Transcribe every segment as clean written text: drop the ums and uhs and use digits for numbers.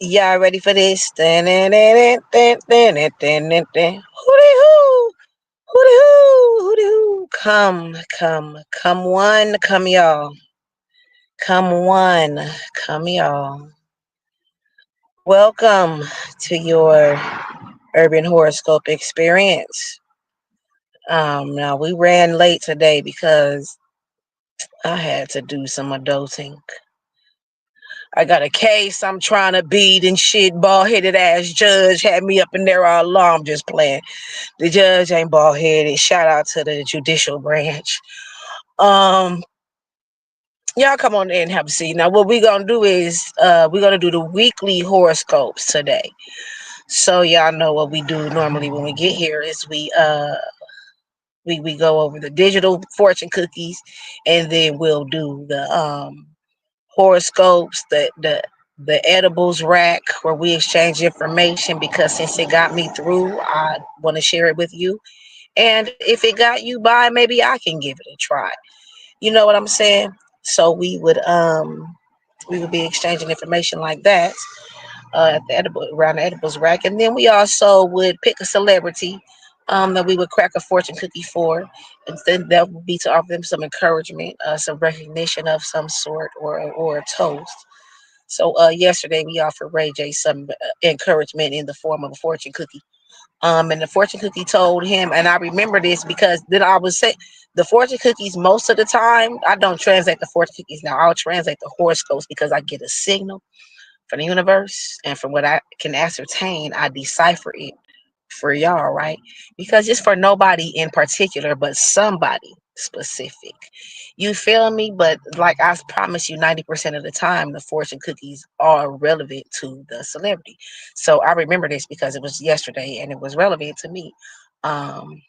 Y'all ready for this? Hooty hoo, hooty hoo, hooty hoo. Come one, come y'all. Come one, come y'all. Welcome to your urban horoscope experience. Now we ran late today because I had to do some adulting. I got a case I'm trying to beat and shit. Bald headed ass judge had me up in there all along just playing. The judge ain't bald headed. Shout out to the judicial branch. Um, y'all come on in and have a seat. Now what we gonna do is we're gonna do the weekly horoscopes today. So y'all know what we do normally when we get here is we go over the digital fortune cookies and then we'll do the horoscopes, the edibles rack where we exchange information because since it got me through, I want to share it with you. And if it got you by, maybe I can give it a try. You know what I'm saying? So we would be exchanging information like that at the edible around the edibles rack, and then we also would pick a celebrity that we would crack a fortune cookie for, and then that would be to offer them some encouragement, some recognition of some sort, or a toast. So yesterday we offered Ray J some encouragement in the form of a fortune cookie. And the fortune cookie told him, and I remember this because then I was say the fortune cookies most of the time I don't translate the fortune cookies now. I'll translate the horoscopes because I get a signal from the universe, and from what I can ascertain, I decipher it for y'all, right? Because it's for nobody in particular, but somebody specific. You feel me? But like I promise you, 90% of the time, the fortune cookies are relevant to the celebrity. So I remember this because it was yesterday and it was relevant to me. Um,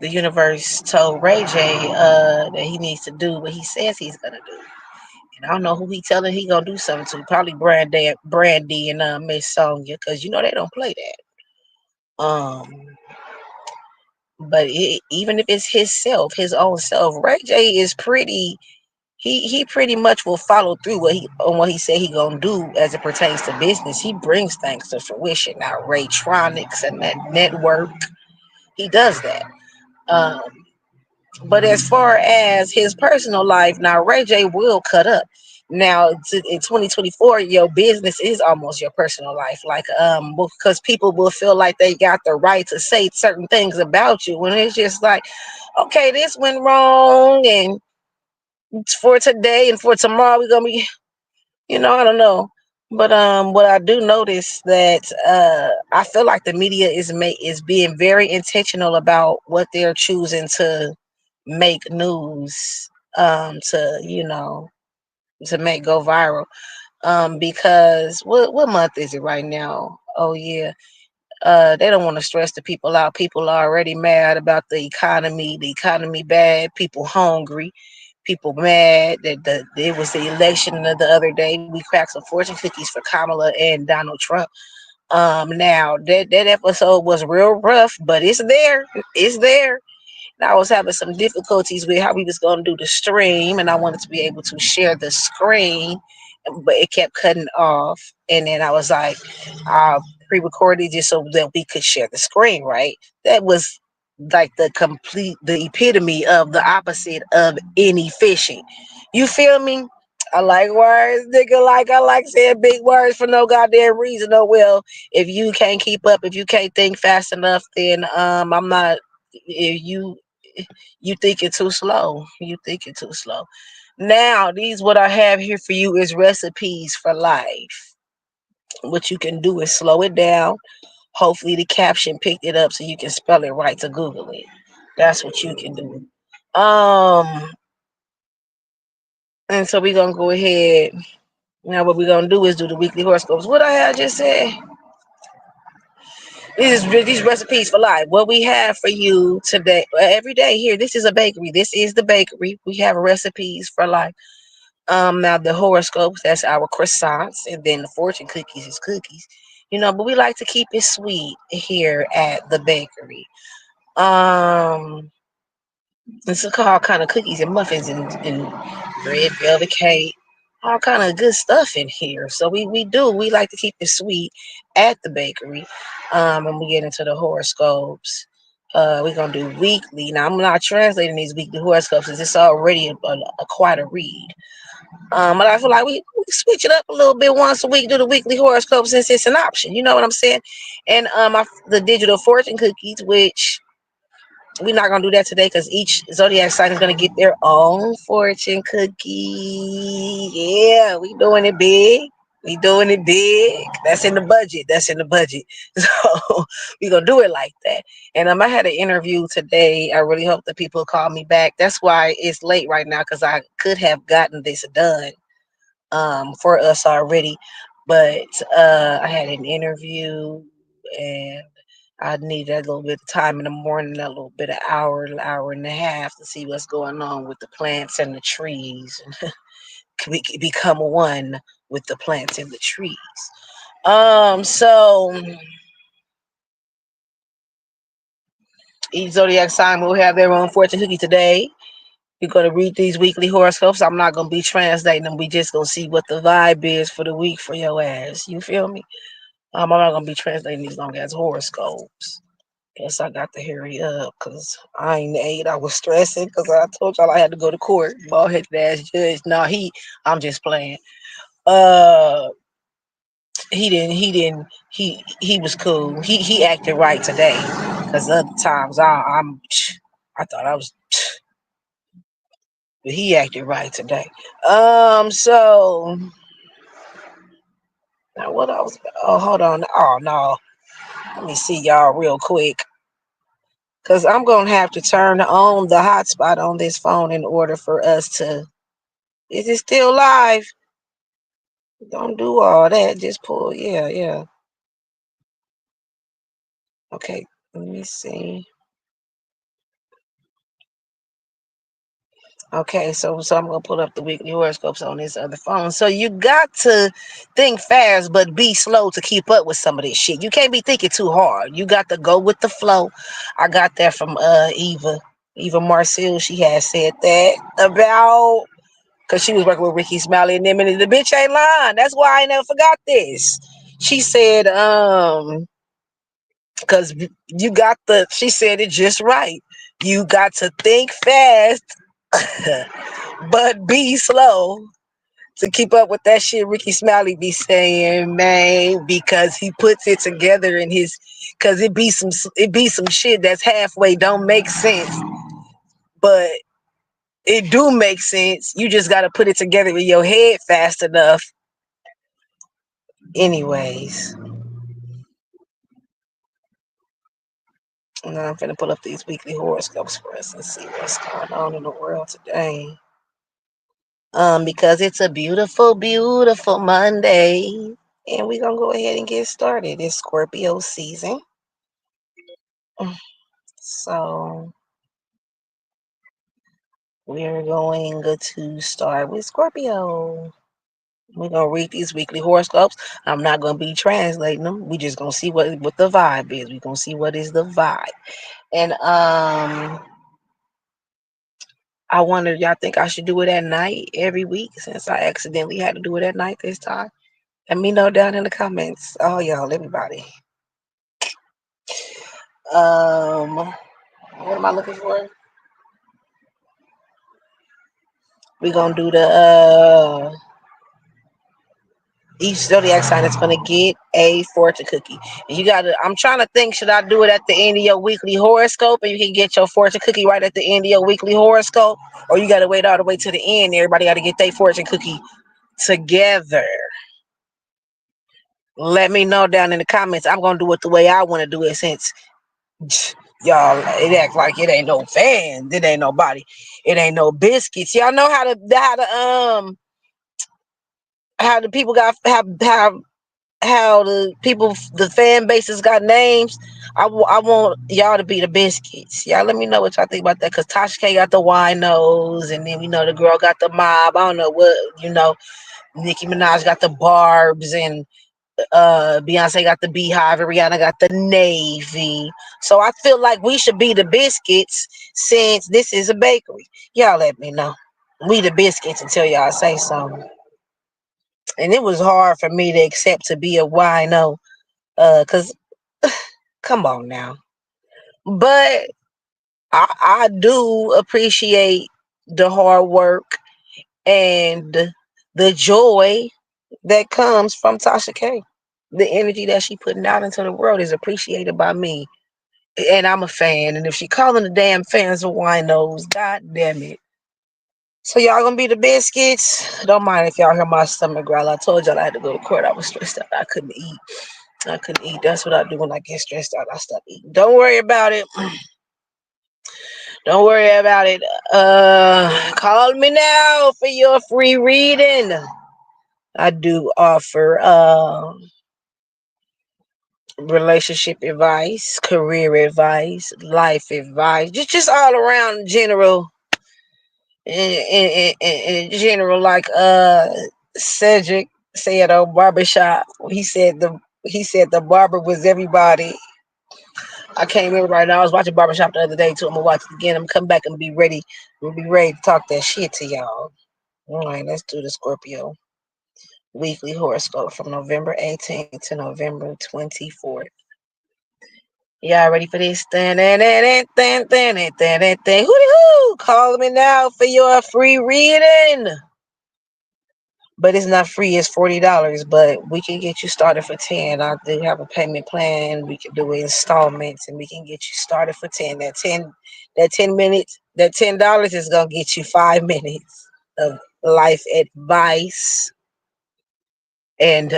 the universe told Ray J that he needs to do what he says he's gonna do. And I don't know who he telling he gonna do something to. Probably Brandy and Miss Sonya, because you know they don't play that. But even if it's his own self, Ray J is pretty. He pretty much will follow through what he said he gonna do as it pertains to business. He brings things to fruition. Now Raytronics and that network, he does that. Um, But as far as his personal life, now Ray J will cut up. Now in 2024, your business is almost your personal life. Like because people will feel like they got the right to say certain things about you when it's just like, okay, this went wrong, and for today and for tomorrow we're gonna be, I don't know. But what I do notice that I feel like the media is being very intentional about what they're choosing to make news, to to make go viral, because what month is it right now? Oh yeah, they don't want to stress the people out. People are already mad about the economy bad, people hungry, people mad that it was the election of the other day. We cracked some fortune cookies for Kamala and Donald Trump. Now that episode was real rough, but it's there. And I was having some difficulties with how we was going to do the stream, and I wanted to be able to share the screen, but it kept cutting off. And then I was like, I pre-recorded just so that we could share the screen, right? That was like the epitome of the opposite of any fishing. You feel me? I like words, nigga. Like I like saying big words for no goddamn reason. Oh well, if you can't keep up, if you can't think fast enough, then I'm not. If you thinking too slow. You thinking too slow. Now, these what I have here for you is recipes for life. What you can do is slow it down. Hopefully the caption picked it up so you can spell it right to Google it. That's what you can do. Um, and so we're gonna go ahead. Now what we're gonna do is do the weekly horoscopes. What I had just said. These recipes for life. What we have for you today, every day here. This is a bakery. This is the bakery. We have recipes for life. Now the horoscopes, that's our croissants, and then the fortune cookies is cookies. But we like to keep it sweet here at the bakery. Um, it's called kind of cookies and muffins and red velvet cake. all kind of good stuff in here. So we like to keep it sweet at the bakery. When we get into the horoscopes, we're gonna do weekly. Now I'm not translating these weekly horoscopes because it's already a quite a read. But I feel like we switch it up a little bit once a week, do the weekly horoscope since it's an option. You know what I'm saying? And the digital fortune cookies, which we're not gonna do that today because each zodiac sign is gonna get their own fortune cookie. Yeah, we doing it big. We doing it big. That's in the budget. That's in the budget. So we gonna do it like that. And I had an interview today. I really hope that people call me back. That's why it's late right now because I could have gotten this done for us already, but I had an interview and I needed a little bit of time in the morning, a little bit of hour and a half to see what's going on with the plants and the trees. We become one with the plants and the trees. So each zodiac sign will have their own fortune cookie today. We're going to read these weekly horoscopes. I'm not going to be translating them. We just going to see what the vibe is for the week for your ass. You feel me? I'm not going to be translating these long ass horoscopes. Guess I got to hurry up because I ain't ate. I was stressing because I told y'all I had to go to court. Bald headed ass judge. No, I'm just playing. Uh, he was cool. He acted right today because other times I thought I was, but he acted right today. So now what else? Oh, hold on. Oh no, let me see y'all real quick. Because I'm going to have to turn on the hotspot on this phone in order for us to. Is it still live? Don't do all that. Just pull. Yeah, yeah. Okay, let me see. Okay, so I'm gonna pull up the weekly horoscopes on this other phone. So you got to think fast, but be slow to keep up with some of this shit. You can't be thinking too hard. You got to go with the flow. I got that from Eva Marcel. She had said that about because she was working with Ricky Smiley and them, and the bitch ain't lying. That's why I never forgot this. She said, because you got she said it just right. You got to think fast, but be slow to keep up with that shit Ricky Smiley be saying, man, because he puts it together in his, because it be some shit that's halfway don't make sense, but it do make sense. You just got to put it together in your head fast enough. Anyways, now I'm gonna pull up these weekly horoscopes for us and see what's going on in the world today. Because it's a beautiful, beautiful Monday, and we're gonna go ahead and get started. It's Scorpio season, so we're going to start with Scorpio. We're gonna read these weekly horoscopes. I'm not gonna be translating them. We just gonna see what the vibe is. We're gonna see what is the vibe. And I wonder, y'all think I should do it at night every week since I accidentally had to do it at night this time? Let me know down in the comments. Oh, y'all, everybody. What am I looking for? We're gonna do the each zodiac sign is gonna get a fortune cookie. And you gotta. I'm trying to think. Should I do it at the end of your weekly horoscope, and you can get your fortune cookie right at the end of your weekly horoscope, or you gotta wait all the way to the end? Everybody gotta get their fortune cookie together. Let me know down in the comments. I'm gonna do it the way I want to do it since y'all it act like it ain't no fans. It ain't nobody. It ain't no biscuits. Y'all know how the people got how the people the fan bases got names. I want y'all to be the biscuits. Y'all let me know what y'all think about that. Cause Tasha K got the winos, and then we know the girl got the mob. I don't know what Nicki Minaj got the barbs, and Beyonce got the beehive, and Rihanna got the navy. So I feel like we should be the biscuits since this is a bakery. Y'all let me know. We the biscuits until y'all say something. And it was hard for me to accept to be a wino, cause come on now. But I do appreciate the hard work and the joy that comes from Tasha K. The energy that she putting out into the world is appreciated by me, and I'm a fan. And if she calling the damn fans of winos, god damn it. So y'all gonna be the biscuits. Don't mind if y'all hear my stomach growl. I told y'all I had to go to court. I was stressed out. I couldn't eat. I couldn't eat. That's what I do when I get stressed out. I stop eating. Don't worry about it. Don't worry about it. Call me now for your free reading. I do offer relationship advice, career advice, life advice, just all around general, in general, like Cedric said on barbershop. He said the barber was everybody. I can't remember right now. I was watching barbershop the other day too. I'm gonna watch it again. I'm gonna come back and be ready. We'll be ready to talk that shit to y'all. All right, let's do the Scorpio weekly horoscope from November 18th to November 24th. Y'all ready for this? Hoo-dee-hoo! Call me now for your free reading. But it's not free, it's $40. But we can get you started for 10. I do have a payment plan. We can do installments and we can get you started for 10. That 10 minutes, that $10 is gonna get you 5 minutes of life advice and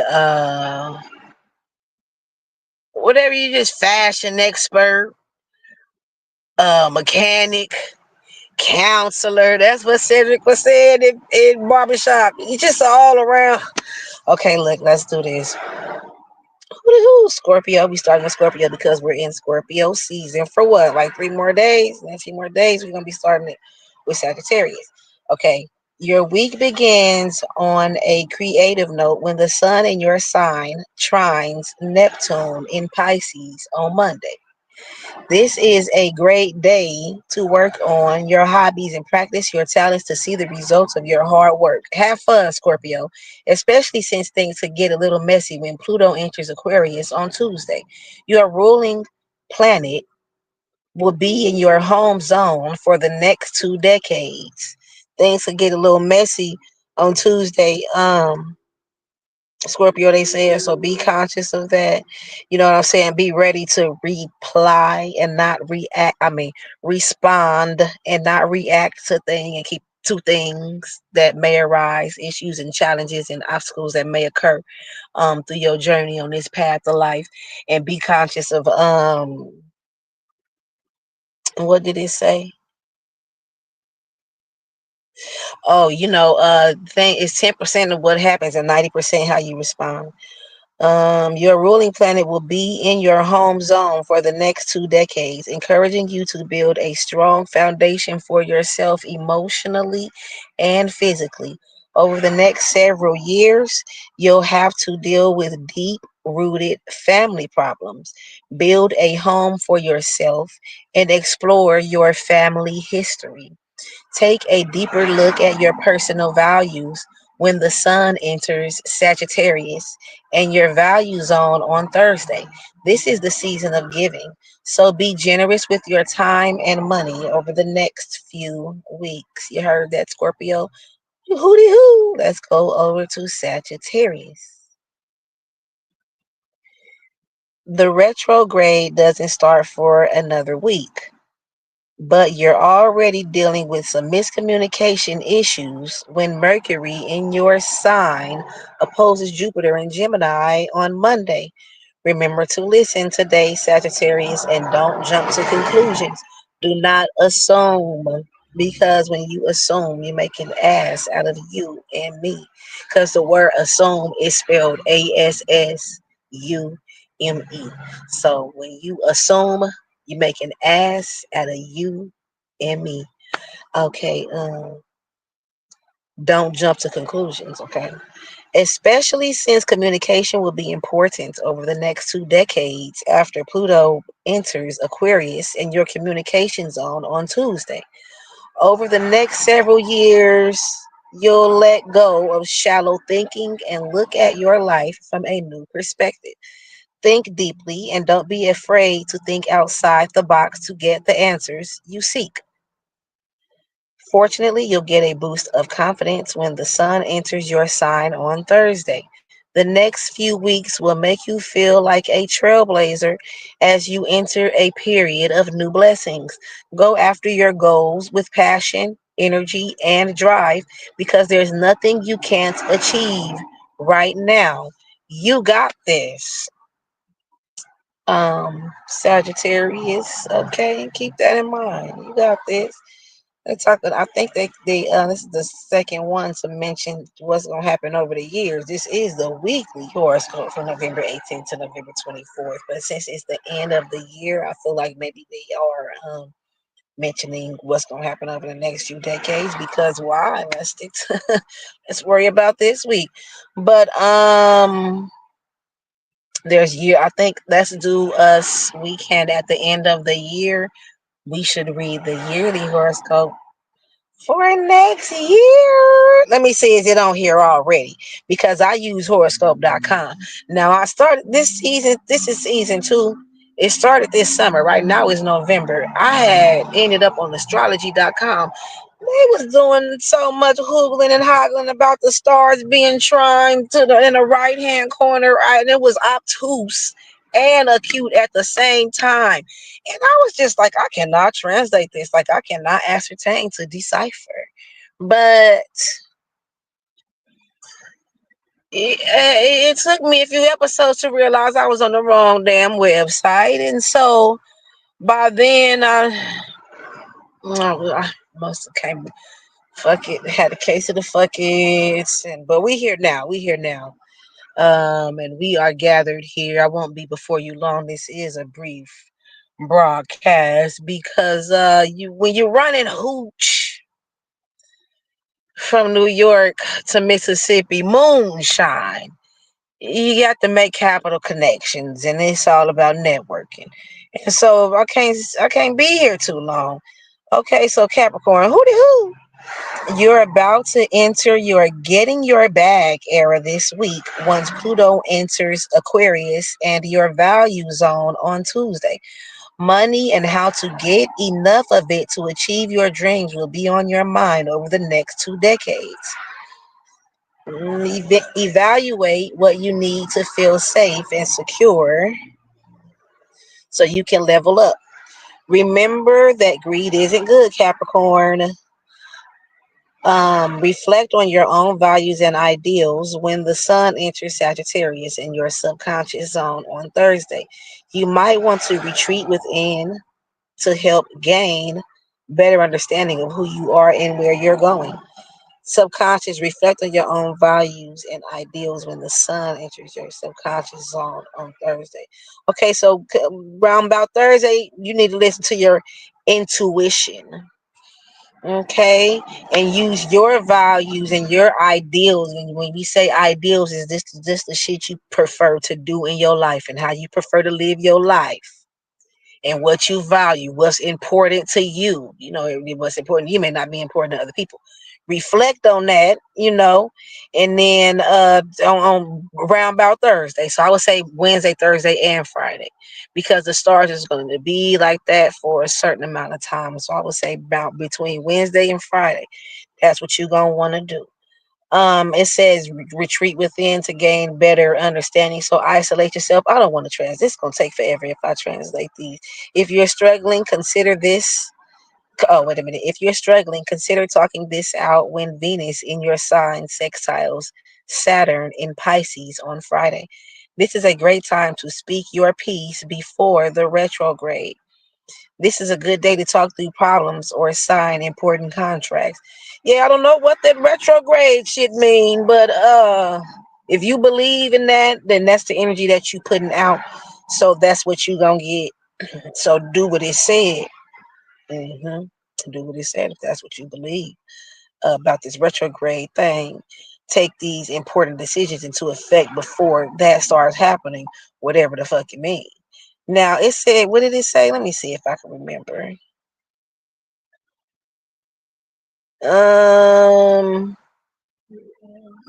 whatever, you just fashion expert, mechanic, counselor. That's what Cedric was saying in barbershop. He's just all around. Okay, look, let's do this. Woo-hoo, Scorpio. We starting with Scorpio because we're in Scorpio season for what? Like 3 more days? 19 more days. We're gonna be starting it with Sagittarius. Okay. Your week begins on a creative note when the sun in your sign trines Neptune in Pisces on Monday. This is a great day to work on your hobbies and practice your talents to see the results of your hard work. Have fun, Scorpio, especially since things could get a little messy when Pluto enters Aquarius on Tuesday. Your ruling planet will be in your home zone for the next 2 decades. Things could get a little messy on Tuesday. Scorpio, they said, so be conscious of that. You know what I'm saying? Be ready to reply and not react. I mean, respond and not react to things and keep to things that may arise, issues and challenges and obstacles that may occur through your journey on this path of life. And be conscious of what did it say? Oh, thing is 10% of what happens and 90% how you respond. Your ruling planet will be in your home zone for the next 2 decades, encouraging you to build a strong foundation for yourself emotionally and physically. Over the next several years, you'll have to deal with deep rooted family problems, build a home for yourself, and explore your family history. Take a deeper look at your personal values when the sun enters Sagittarius and your value zone on Thursday. This is the season of giving, so be generous with your time and money over the next few weeks. You heard that, Scorpio? Hooty hoo! Let's go over to Sagittarius. The retrograde doesn't start for another week, but you're already dealing with some miscommunication issues when Mercury in your sign opposes Jupiter in Gemini on Monday. Remember to listen today, Sagittarius, and don't jump to conclusions. Do not assume, because when you assume, you make an ass out of you and me. Because the word assume is spelled ASSUME. So when you assume, you make an ass out of you and me. Okay, don't jump to conclusions, okay? Especially since communication will be important over the next 2 decades after Pluto enters Aquarius in your communication zone on Tuesday. Over the next several years, You'll let go of shallow thinking and look at your life from a new perspective. Think deeply and don't be afraid to think outside the box to get the answers you seek. Fortunately, you'll get a boost of confidence when the sun enters your sign on Thursday. The next few weeks will make you feel like a trailblazer as you enter a period of new blessings. Go after your goals with passion, energy, and drive because there's nothing you can't achieve right now. You got this. Sagittarius, okay, keep that in mind. You got this. They talking. I think this is the second one to mention what's gonna happen over the years. This is the weekly horoscope from November 18th to November 24th. But since it's the end of the year, I feel like maybe they are mentioning what's gonna happen over the next few decades. Because why? Let's stick to, let's worry about this week. But there's year. I think let's do us weekend at the end of the year. We should read the yearly horoscope for next year. Let me see, is it on here already? Because I use horoscope.com. Now I started this season, this is season two. It started this summer. Right now is November. I had ended up on astrology.com. They was doing so much hoogling and hoggling about the stars being trying to the in the right hand corner. And it was obtuse and acute at the same time. And I was just like, I cannot translate this. Like, I cannot ascertain to decipher. But it took me a few episodes to realize I was on the wrong damn website. And so by then, I must have came, fuck it, had a case of the fuck it's. And, but we here now. We here now. And we are gathered here. I won't be before you long. This is a brief broadcast because you when you're running hooch from New York to Mississippi, moonshine, you got to make capital connections, and it's all about networking. And so I can't be here too long. Okay, so Capricorn, hooty hoo. You're about to enter your getting your bag era this week once Pluto enters Aquarius and your value zone on Tuesday. Money and how to get enough of it to achieve your dreams will be on your mind over the next 2 decades. Evaluate what you need to feel safe and secure so you can level up. Remember that greed isn't good, Capricorn. Reflect on your own values and ideals when the sun enters Sagittarius in your subconscious zone on Thursday. You might want to retreat within to help gain better understanding of who you are and where you're going. Subconscious, reflect on your own values and ideals when the sun enters your subconscious zone on Thursday. Okay, so round about Thursday, you need to listen to your intuition. Okay, and use your values and your ideals. And when we say ideals, is this the shit you prefer to do in your life and how you prefer to live your life? And what you value, what's important to you. What's important. You may not be important to other people. Reflect on that, and then on around about Thursday. So I would say Wednesday, Thursday, and Friday, because the stars is going to be like that for a certain amount of time. So I would say about between Wednesday and Friday. That's what you're gonna want to do. It says retreat within to gain better understanding. So isolate yourself. I don't want to translate. It's gonna take forever if I translate these. If you're struggling, consider this. Oh, wait a minute. If you're struggling, consider talking this out when Venus in your sign sextiles Saturn in Pisces on Friday. This is a great time to speak your piece before the retrograde. This is a good day to talk through problems or sign important contracts. Yeah, I don't know what that retrograde shit mean, but if you believe in that, then that's the energy that you putting out. So that's what you gonna get. So do what it said. hmm Do what it said if that's what you believe about this retrograde thing. Take these important decisions into effect before that starts happening, whatever the fuck it means. Now it said, what did it say? Let me see if I can remember. Um,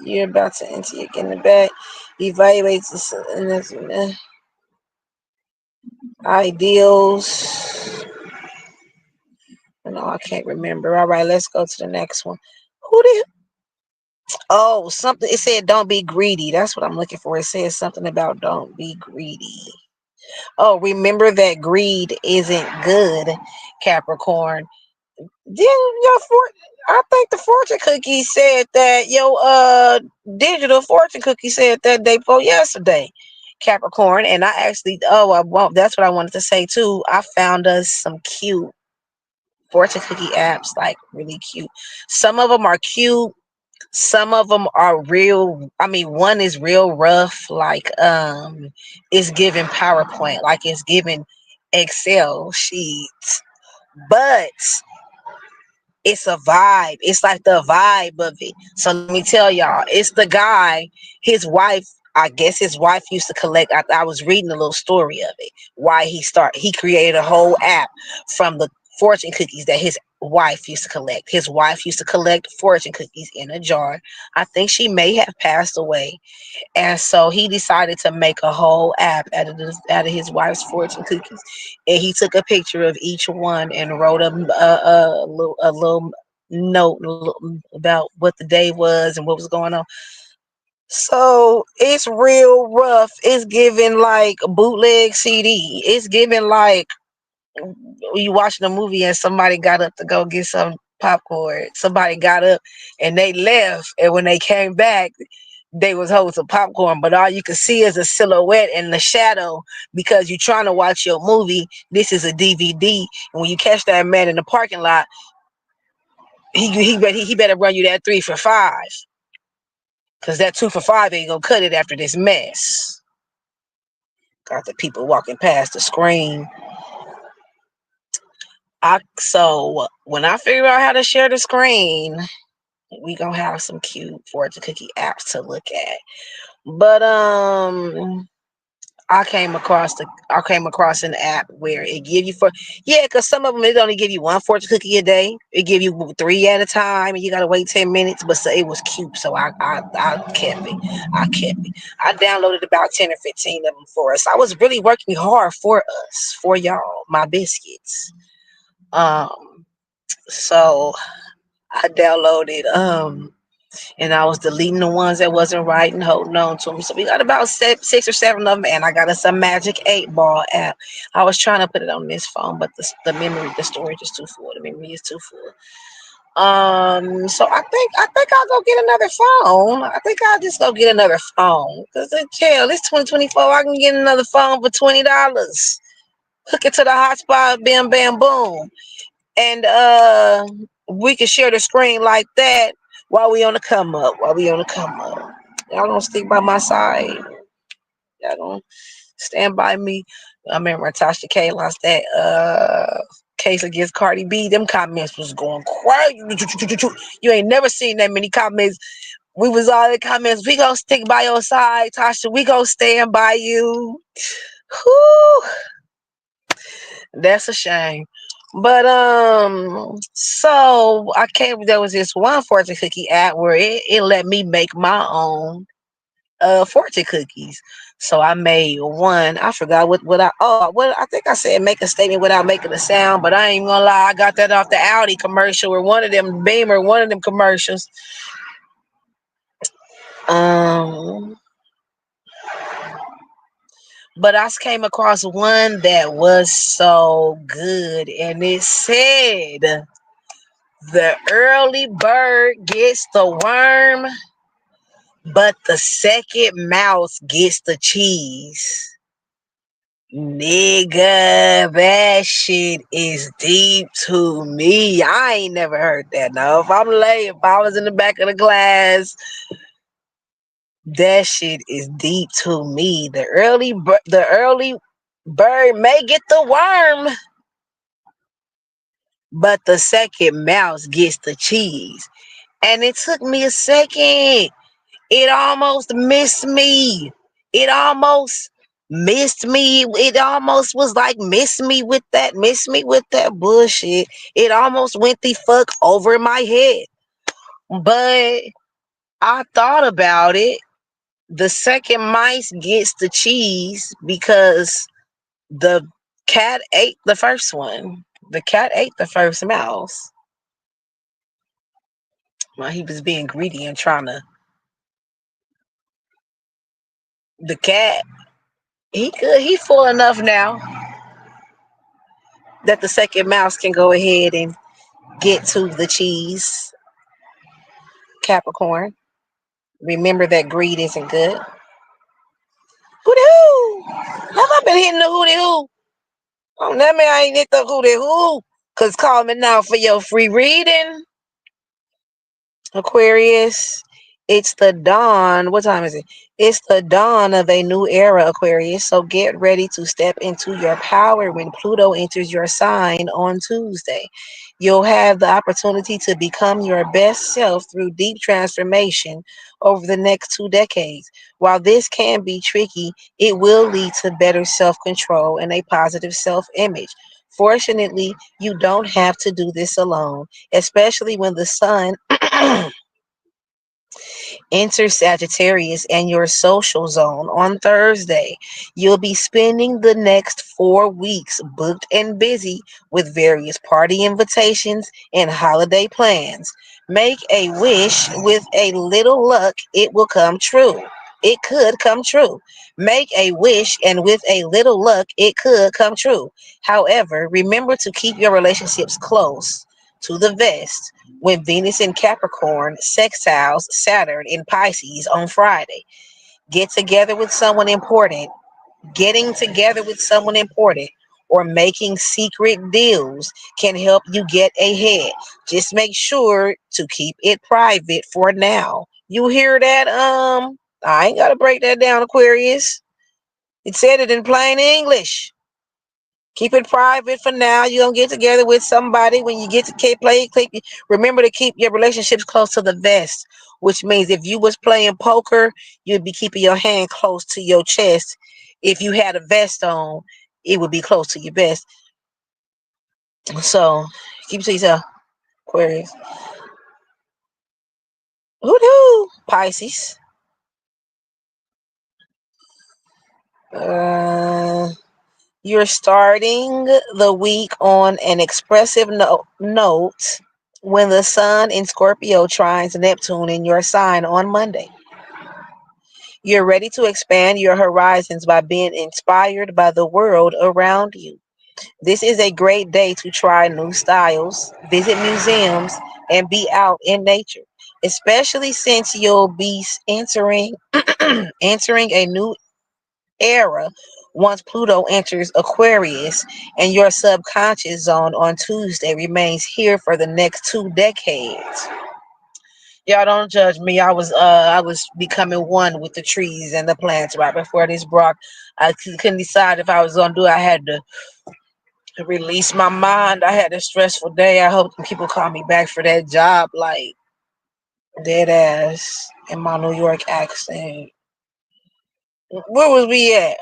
You're about to enter. You're getting the back. Evaluate the ideals. No, I can't remember. All right, let's go to the next one. Who did? Oh, something. It said don't be greedy. That's what I'm looking for. It says something about don't be greedy. Oh, remember that greed isn't good, Capricorn. Didn't I think the fortune cookie said that your digital fortune cookie said that day before yesterday, Capricorn. And I actually that's what I wanted to say too. I found us some cute fortune cookie apps, like really cute. Some of them are cute. Some of them are real. I mean, one is real rough, like it's giving PowerPoint, like it's giving Excel sheets, but it's a vibe. It's like the vibe of it. So let me tell y'all, it's the guy, his wife. I guess his wife used to collect. I was reading a little story of it. Why he created a whole app from the fortune cookies that his wife used to collect. His wife used to collect fortune cookies in a jar. I think she may have passed away, and so he decided to make a whole app out of his wife's fortune cookies. And he took a picture of each one and wrote a little note about what the day was and what was going on. So it's real rough. It's giving like bootleg CD. It's giving like you watching a movie and somebody got up to go get some popcorn. Somebody got up and they left, and when they came back, they was holding some popcorn, but all you can see is a silhouette and the shadow because you're trying to watch your movie. This is a DVD, and when you catch that man in the parking lot, he better run you that 3 for $5, because that 2 for $5 ain't gonna cut it after this mess. Got the people walking past the screen. So when I figure out how to share the screen, we gonna have some cute fortune cookie apps to look at. But I came across an app where it give you because some of them it only give you one fortune cookie a day. It give you 3 at a time, and you gotta wait 10 minutes. But so it was cute, so I kept it. I kept it. I downloaded about 10 or 15 of them for us. I was really working hard for us, for y'all, my biscuits. So I downloaded and I was deleting the ones that wasn't right and holding on to them. So we got about 6 or 7 of them, and I got us a Magic 8 Ball app. I was trying to put it on this phone, but the storage is too full. The memory is too full. So I think I'll go get another phone. I think I'll just go get another phone because hell, it's 2024. I can get another phone for $20. Hook it to the hotspot, bam, bam, boom, and we can share the screen like that while we on the come up. Y'all gonna stick by my side. Y'all gonna stand by me. I remember Tasha K lost that case against Cardi B. Them comments was going crazy. You ain't never seen that many comments. We was all in the comments. We gonna stick by your side, Tasha. We gonna stand by you. Whew. That's a shame. But so there was this one fortune cookie app where it let me make my own fortune cookies. So I made one. I forgot what I think I said make a statement without making a sound, but I ain't gonna lie, I got that off the Audi commercial or one of them Beamer, one of them commercials. But I came across one that was so good, and it said the early bird gets the worm, but the second mouse gets the cheese. Nigga, that shit is deep to me. I ain't never heard that. Now, if I'm late, if I was in the back of the class, that shit is deep to me. The early bird may get the worm, but the second mouse gets the cheese. And it took me a second. It almost missed me. It almost missed me. It almost was like miss me with that bullshit. It almost went the fuck over my head. But I thought about it. The second mice gets the cheese because the cat ate the first one. The cat ate the first mouse. Well, he was being greedy and trying to. The cat, he good. He full enough now that the second mouse can go ahead and get to the cheese. Capricorn, remember that greed isn't good. Hooty hoo! Have I been hitting the hooty hoo? Oh, that mean I ain't hit the hooty hoo. Cause call me now for your free reading. Aquarius, it's the dawn. What time is it? It's the dawn of a new era, Aquarius. So get ready to step into your power when Pluto enters your sign on Tuesday. You'll have the opportunity to become your best self through deep transformation over the next 2 decades. While this can be tricky, it will lead to better self control and a positive self image. Fortunately, you don't have to do this alone, especially when the sun enter Sagittarius and your social zone on Thursday. You'll be spending the next 4 weeks booked and busy with various party invitations and holiday plans. Make a wish with a little luck, it will come true. It could come true. Make a wish, and with a little luck, it could come true. However, remember to keep your relationships close to the vest when Venus in Capricorn sextiles Saturn in Pisces on Friday. Get together with someone important, getting together with someone important, or making secret deals can help you get ahead. Just make sure to keep it private for now. You hear that? I ain't gotta break that down, Aquarius. It said it in plain English. Keep it private for now. You're gonna get together with somebody when you get to play. Remember to keep your relationships close to the vest, which means if you was playing poker, you'd be keeping your hand close to your chest. If you had a vest on, it would be close to your vest. So keep it to yourself, Aquarius. Hoo Pisces. Uh, you're starting the week on an expressive note when the sun in Scorpio trines Neptune in your sign on Monday. You're ready to expand your horizons by being inspired by the world around you. This is a great day to try new styles, visit museums, and be out in nature, especially since you'll be entering entering a new era once Pluto enters Aquarius, and your subconscious zone on Tuesday remains here for the next 2 decades. Y'all don't judge me. I was becoming one with the trees and the plants right before this brought. I couldn't decide if I was gonna do it. I had to release my mind. I had a stressful day. I hope people call me back for that job, like dead ass in my New York accent. Where was we at?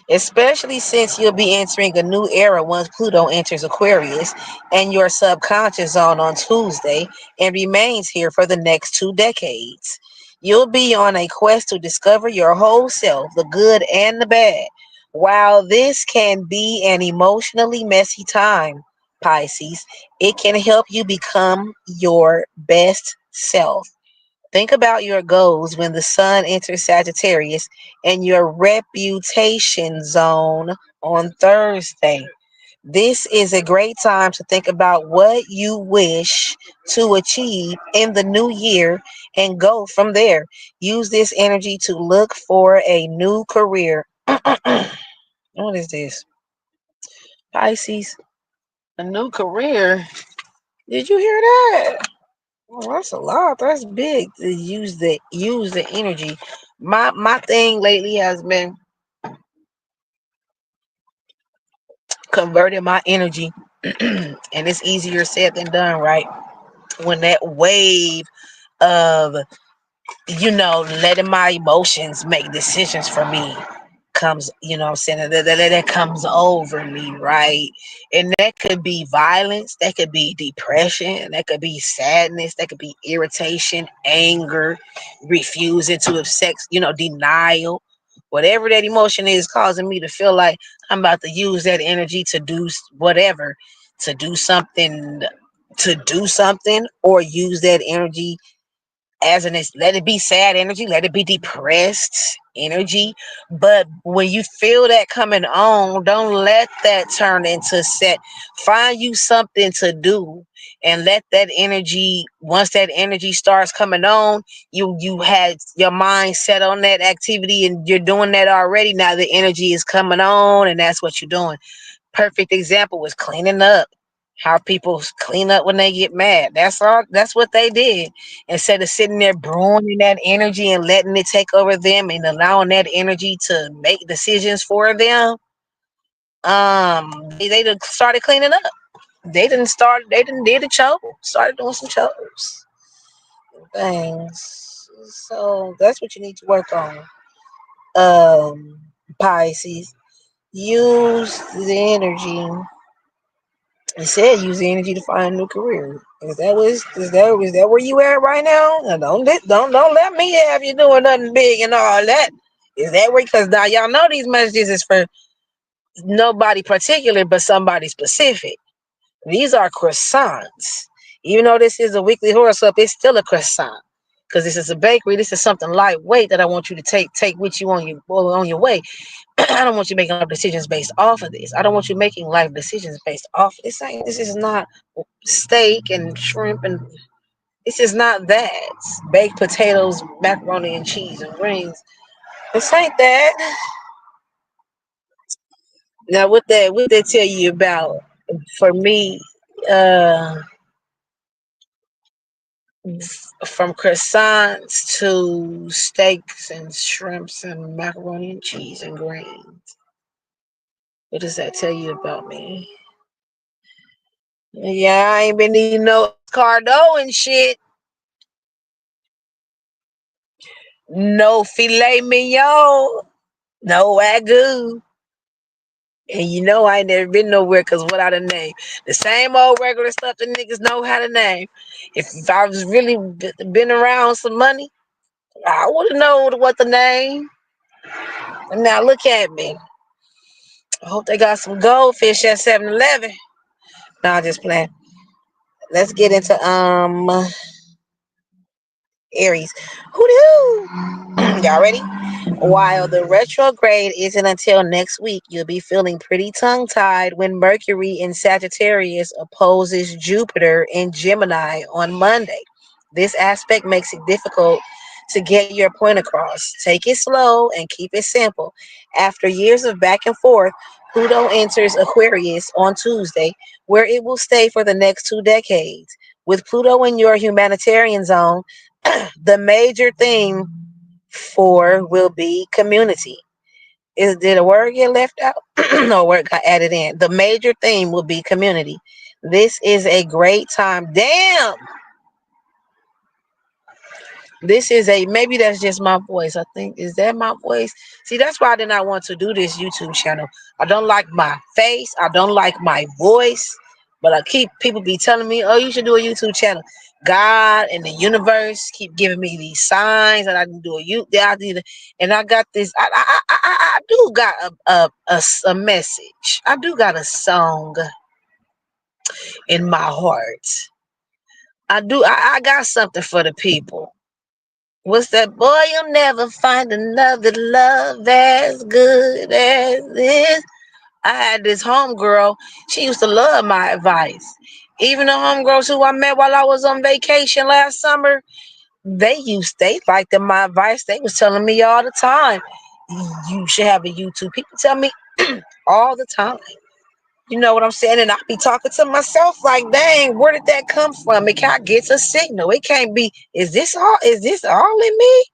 Especially since you'll be entering a new era once Pluto enters Aquarius and your subconscious zone on Tuesday and remains here for the next 2 decades. You'll be on a quest to discover your whole self, the good and the bad. While this can be an emotionally messy time, Pisces, it can help you become your best self. Think about your goals when the sun enters Sagittarius and your reputation zone on Thursday. This is a great time to think about what you wish to achieve in the new year and go from there. Use this energy to look for a new career. What is this? Pisces, a new career. Did you hear that? Oh, that's a lot. That's big to use the energy. My thing lately has been converting my energy, and it's easier said than done, right? When that wave of letting my emotions make decisions for me comes, you know what I'm saying, that comes over me, right? And that could be violence, that could be depression, that could be sadness, that could be irritation, anger, refusing to accept, denial. Whatever that emotion is causing me to feel like I'm about to use that energy to do whatever, to do something, or use that energy as an, let it be sad energy, let it be depressed energy. But when you feel that coming on, don't let that turn into set. Find you something to do, and let that energy, once that energy starts coming on, you had your mind set on that activity and you're doing that already. Now the energy is coming on, and that's what you're doing. Perfect example was cleaning up. How people clean up when they get mad. That's all. That's what they did. Instead of sitting there brewing in that energy and letting it take over them and allowing that energy to make decisions for them, they done started cleaning up. They didn't start. They didn't did a chores. Started doing some chores things. So that's what you need to work on. Pisces, use the energy. It said use the energy to find a new career. Is that where you at right now? Now don't let me have you doing nothing big and all that. Is that where? Because now y'all know these messages is for nobody particular, but somebody specific. These are croissants. Even though this is a weekly horoscope, it's still a croissant. Because this is a bakery. This is something lightweight that I want you to take with you on your way. I don't want you making life decisions based off of this. I don't want you making life decisions based off. This is not steak and shrimp, and this is not that. Baked potatoes, macaroni and cheese and greens. This ain't that. Now what they tell you about, for me, uh from croissants to steaks and shrimps and macaroni and cheese and greens. What does that tell you about me? Yeah, I ain't been eating no escargot and shit. No filet mignon. No wagyu. And I ain't never been nowhere because what I done name. The same old regular stuff that niggas know how to name. If I was really been around some money, I would have known what the name. And now look at me. I hope they got some goldfish at 7-Eleven. Nah, just playing. Let's get into Aries. Hoo-doo! Y'all ready? While the retrograde isn't until next week, you'll be feeling pretty tongue-tied when Mercury in Sagittarius opposes Jupiter in Gemini on Monday. This aspect makes it difficult to get your point across. Take it slow and keep it simple. After years of back and forth, Pluto enters Aquarius on Tuesday, where it will stay for the next 2 decades. With Pluto in your humanitarian zone, the major theme for will be community. Did a word get left out? No, word got added in. The major theme will be community. This is a great time. Damn. This is a, maybe that's just my voice. I think, is that my voice? See, that's why I did not want to do this YouTube channel. I don't like my face. I don't like my voice. But people be telling me, oh, you should do a YouTube channel. God and the universe keep giving me these signs that I can do and I got this. I do got a message. I do got a song in my heart. I do. I got something for the people. What's that? Boy, you'll never find another love as good as this. I had this homegirl. She used to love my advice. Even the homegirls who I met while I was on vacation last summer, they liked my advice. They was telling me all the time, you should have a YouTube. People tell me all the time. You know what I'm saying? And I be talking to myself like, dang, where did that come from? It can't get a signal. It can't be, is this all in me?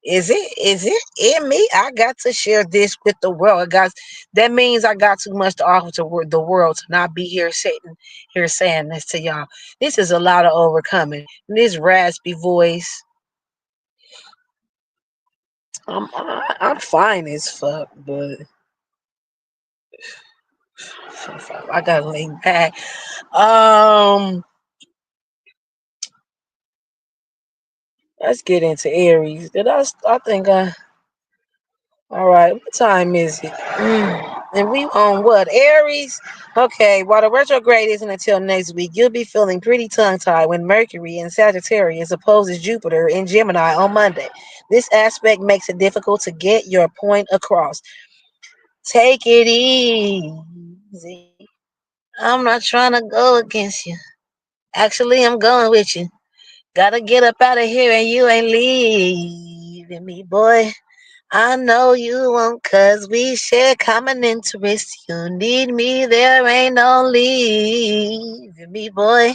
Is it in me? I got to share this with the world. That means I got too much to offer to the world to not be here sitting here saying this to y'all. This is a lot of overcoming. This raspy voice, I'm fine as fuck, but I gotta lay back. Um, let's get into Aries. I think I. All right, what time is it? And we on what? Aries? Okay, while the retrograde isn't until next week, you'll be feeling pretty tongue-tied when Mercury in Sagittarius opposes Jupiter in Gemini on Monday. This aspect makes it difficult to get your point across. Take it easy. I'm not trying to go against you. Actually, I'm going with you. Gotta get up out of here and you ain't leaving me, boy. I know you won't, cause we share common interests. You need me, there ain't no leaving me, boy.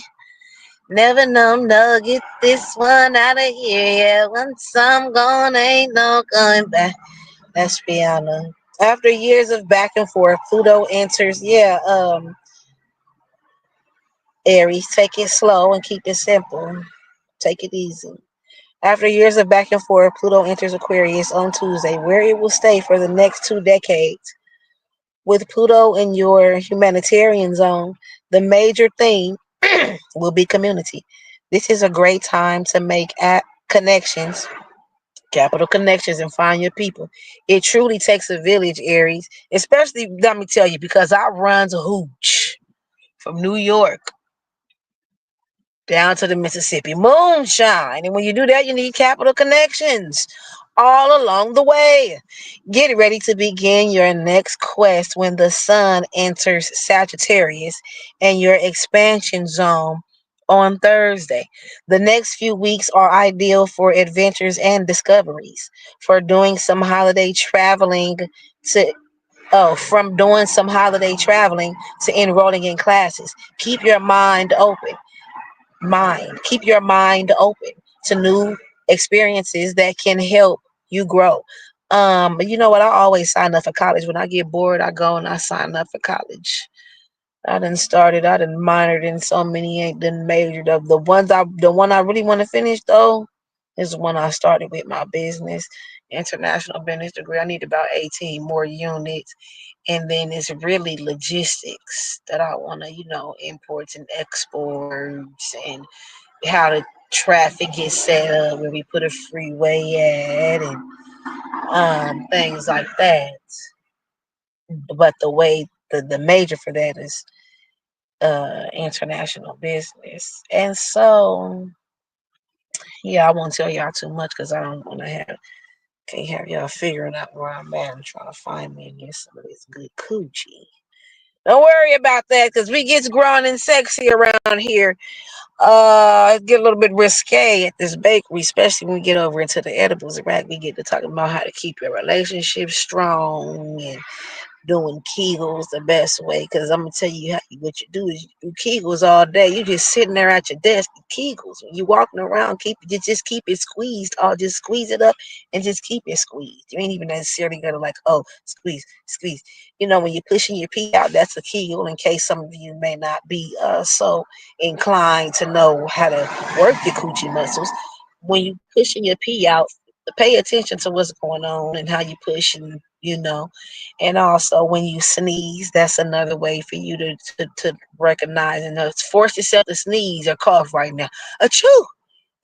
Never know, no, get this one out of here. Yeah, once I'm gone, ain't no going back. That's Rihanna. After years of back and forth, Pluto enters. Aries, take it slow and keep it simple. Take it easy. After years of back and forth, Pluto enters Aquarius on Tuesday, where it will stay for the next 2 decades. With Pluto in your humanitarian zone, the major theme will be community. This is a great time to make connections, capital connections, and find your people. It truly takes a village, Aries. Especially, let me tell you, because I runs a hooch from New York down to the Mississippi. Moonshine. And when you do that, you need capital connections all along the way. Get ready to begin your next quest when the sun enters Sagittarius and your expansion zone on Thursday. The next few weeks are ideal for adventures and discoveries, for doing some holiday traveling to from doing some holiday traveling to enrolling in classes. Keep your keep your mind open to new experiences that can help you grow. But you know what? I always sign up for college. When I get bored, I go and I sign up for college. I done minored in so many, ain't done majored of the one I really want to finish though is the one I started with my business, international business degree. I need about 18 more units. And then it's really logistics that I want to, imports and exports and how the traffic gets set up, where we put a freeway at, and things like that. But the major for that is international business, and so yeah, I won't tell y'all too much because I don't want to have can't have y'all figuring out where I'm at and trying to find me and get some of this good coochie. Don't worry about that because we gets grown and sexy around here. It get a little bit risque at this bakery, especially when we get over into the edibles rack. We get to talking about how to keep your relationship strong and doing Kegels the best way. Because I'm gonna tell you what you do is you do Kegels all day. You just sitting there at your desk, Kegels. When you walking around, you just keep it squeezed. Or just squeeze it up and just keep it squeezed. You ain't even necessarily gonna like, oh, squeeze, squeeze. When you're pushing your pee out, that's a Kegel. In case some of you may not be so inclined to know how to work your coochie muscles, when you pushing your pee out, pay attention to what's going on and how you pushing, and also when you sneeze, that's another way for you to recognize and force yourself to sneeze or cough right now. Achoo!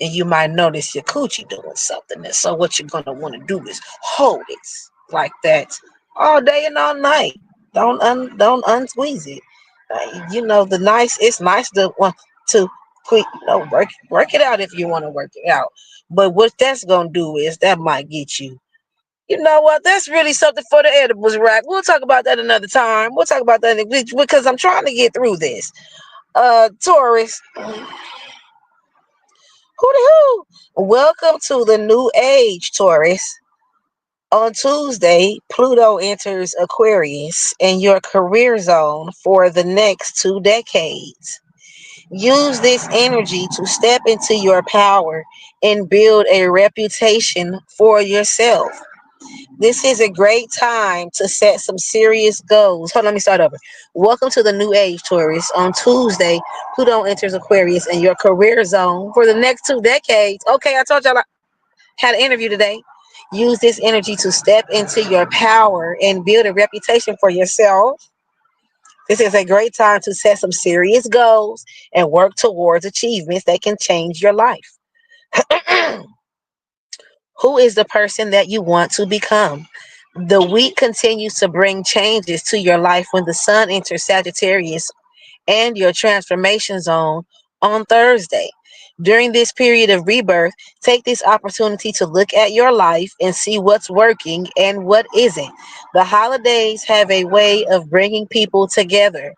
And you might notice your coochie doing something. And so what you're gonna want to do is hold it like that all day and all night. Don't unsqueeze it. It's nice to want to quick, work it out if you want to work it out. But what that's gonna do is that might get you. You know what? That's really something for the edibles, rack. We'll talk about that another time. We'll talk about that because I'm trying to get through this. Taurus, who the hell? Welcome to the new age, Taurus. On Tuesday, Pluto enters Aquarius in your career zone for the next 2 decades. Use this energy to step into your power and build a reputation for yourself. This is a great time to set some serious goals. Hold on, let me start over. Welcome to the new age, Taurus. On Tuesday, Pluto enters Aquarius in your career zone for the next 2 decades. Okay, I told y'all I had an interview today. Use this energy to step into your power and build a reputation for yourself. This is a great time to set some serious goals and work towards achievements that can change your life. Who is the person that you want to become? The week continues to bring changes to your life when the sun enters Sagittarius and your transformation zone on Thursday. During this period of rebirth, take this opportunity to look at your life and see what's working and what isn't. The holidays have a way of bringing people together,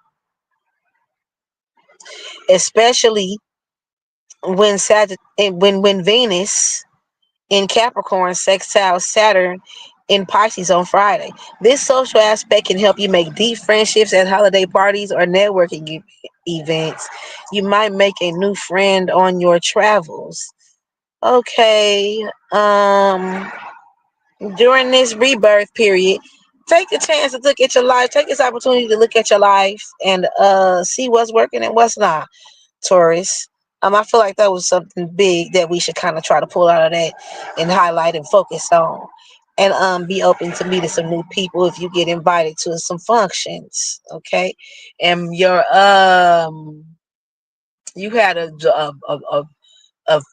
especially when Venus in Capricorn sextile Saturn in Pisces on Friday. This social aspect can help you make deep friendships at holiday parties or networking events. You might make a new friend on your travels. Okay. During this rebirth period, take the chance to look at your life. Take this opportunity to look at your life and see what's working and what's not. Taurus. I feel like that was something big that we should kind of try to pull out of that and highlight and focus on. And be open to meeting some new people if you get invited to some functions. Okay. And you had a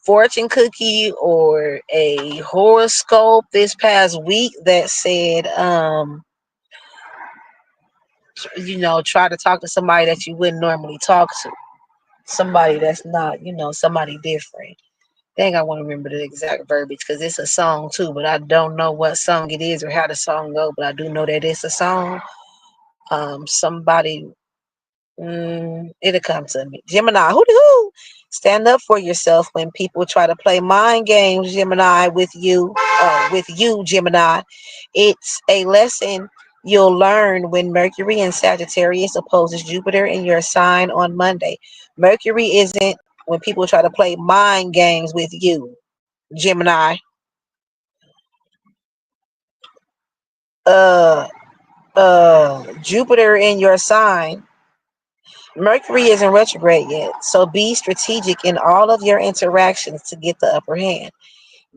fortune cookie or a horoscope this past week that said try to talk to somebody that you wouldn't normally talk to, somebody that's not, somebody different. Dang, I want to remember the exact verbiage because it's a song too, but I don't know what song it is or how the song go, but I do know that it's a song. Somebody, it'll come to me. Gemini, who? Stand up for yourself when people try to play mind games, Gemini, with you, Gemini. It's a lesson you'll learn when Mercury in Sagittarius opposes Jupiter in your sign on Monday. Mercury isn't when people try to play mind games with you, Gemini. Uh, Jupiter in your sign. Mercury isn't retrograde yet, so be strategic in all of your interactions to get the upper hand.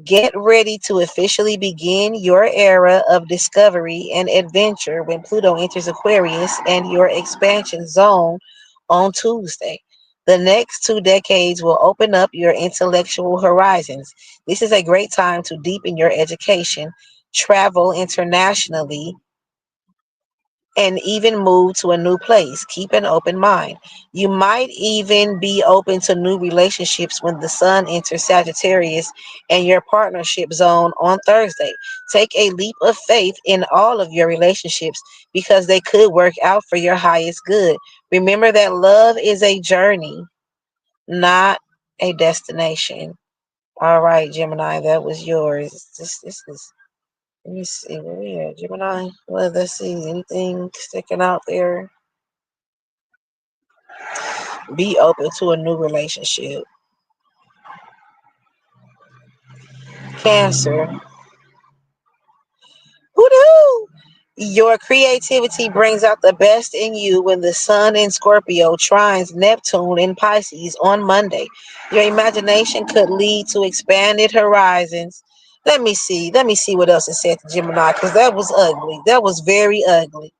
Get ready to officially begin your era of discovery and adventure when Pluto enters Aquarius and your expansion zone on Tuesday. The next 2 decades will open up your intellectual horizons. This is a great time to deepen your education, travel internationally, and even move to a new place. Keep an open mind. You might even be open to new relationships when the sun enters Sagittarius and your partnership zone on Thursday. Take a leap of faith in all of your relationships because they could work out for your highest good. Remember that love is a journey, not a destination. All right, Gemini, that was yours. This is let me see where we at, Gemini. Well, let's see. Anything sticking out there? Be open to a new relationship. Cancer. Woo-hoo! Your creativity brings out the best in you when the sun in Scorpio trines Neptune in Pisces on Monday. Your imagination could lead to expanded horizons. Let me see. Let me see what else it said to Gemini because that was ugly. That was very ugly.